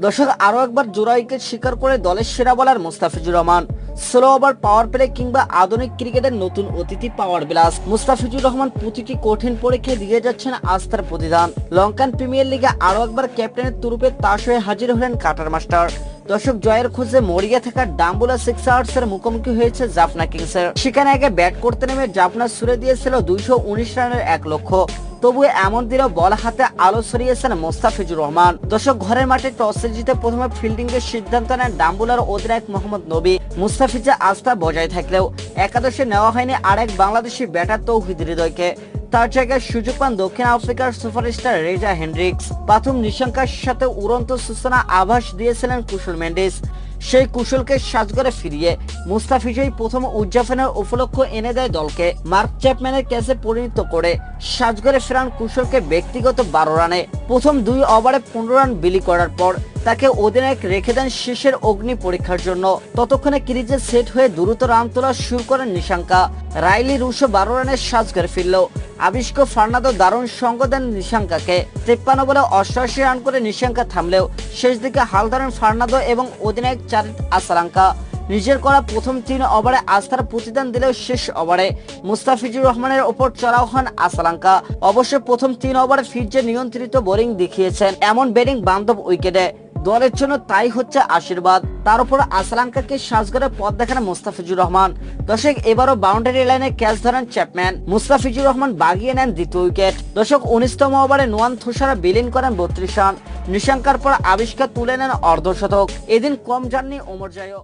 দর্শক আরো একবার জোড়া উইকেট শিকার করে দলের সেরা bowler Mustafizur Rahman. Slow over power play কিংবা আধুনিক ক্রিকেটের নতুন অতিথি পাওয়ার বিলাস মুস্তাফিজুর রহমান প্রতিটি কঠিন পরীক্ষায় দিয়ে যাচ্ছেন আস্থার প্রতিদান। লঙ্কান প্রিমিয়ার লিগে আরো একবার ক্যাপ্টেনের তুরুপে তাস হয়ে হাজির হলেন কাটার মাস্টার। দর্শক জয়ের খোঁজে মরিয়া থাকা ডাম্বুলা সিক্সার্স এর মুখোমুখি হয়েছে জাফনা কিংসের। সেখানে আগে ব্যাট করতে নেমে জাফনা ছুড়ে দিয়েছিল 219 রানের 1 লক্ষ্য। তবু এমন দিনও বল হাতে আলো ছড়িয়েছেন মুস্তাফিজুর রহমান। দর্শক ঘরের মাঠে টসে জিতে প্রথমে ফিল্ডিং এর সিদ্ধান্ত নেন ডাম্বুলার অধিনায়ক মোহাম্মদ নবী। মুস্তাফিজের আস্থা বজায় থাকলেও একাদশে নেওয়া হয়নি আরেক বাংলাদেশি ব্যাটার তৌহিদ হৃদয়কে। তার জায়গায় সুযোগ পান দক্ষিণ আফ্রিকার সুপারস্টার রেজা হেন্ড্রিক্স। প্রথম নিশঙ্কার সাথে উড়ন্ত সূচনা আভাস দিয়েছিলেন কুশল মেন্ডিস। সেই কুশলকে সাজঘরে ফিরিয়ে মুস্তাফিজই প্রথম উদযাপনের উপলক্ষ এনে দেয় দলকে। মার্ক চ্যাপম্যানের ক্যাচে পরিণত করে সাজঘরে ফেরান কুশলকে ব্যক্তিগত 12 রানে। প্রথম 2 ওভারে 15 রান বিলি করার পর তাকে অধিনায়ক রেখে দেন শেষের অগ্নি পরীক্ষার জন্য। ততক্ষণে ক্রিজে সেট হয়ে দ্রুত রান তোলা শুরু করেন নিশাঙ্কা। রাইলি রুশো 12 রানের সাজঘরে ফিরল। আবিষ্কো ফার্নান্দো দারুণ সঙ্গ দেন নিশাঙ্কাকে। 53 বলে 88 রান করে নিশাঙ্কা থামলেও শেষ দিকে হাল ধরেন ফার্নান্দো এবং অধিনায়ক চারিত আসালাঙ্কা। নিজের করা প্রথম 3 ওভারে আস্থার প্রতিদান দিলেও শেষ ওভারে মুস্তাফিজুর রহমানের ওপর চড়াও হন আসালাঙ্কা। অবশ্য প্রথম 3 ওভারে ফিরজে নিয়ন্ত্রিত বোলিং দেখিয়েছেন। এমন ব্যাটিং বান্ধব উইকেটে দলের জন্য তাই হচ্ছে আশীর্বাদ। তার উপর আসালাঙ্কাকে সাজঘরে পথ দেখান মুস্তাফিজুর রহমান। দর্শক এবারও বাউন্ডারি লাইনে ক্যাচ ধরেন চ্যাপম্যান। মুস্তাফিজুর রহমান বাগিয়ে নেন দ্বিতীয় উইকেট। দর্শক 19তম ওভারে নোয়ান থোসারা বিলীন করেন 32 রান। নিশাঙ্কার পর আবিষ্কার তুলে নেন অর্ধশতক। এদিন কম যাননি ওমর জায়ও।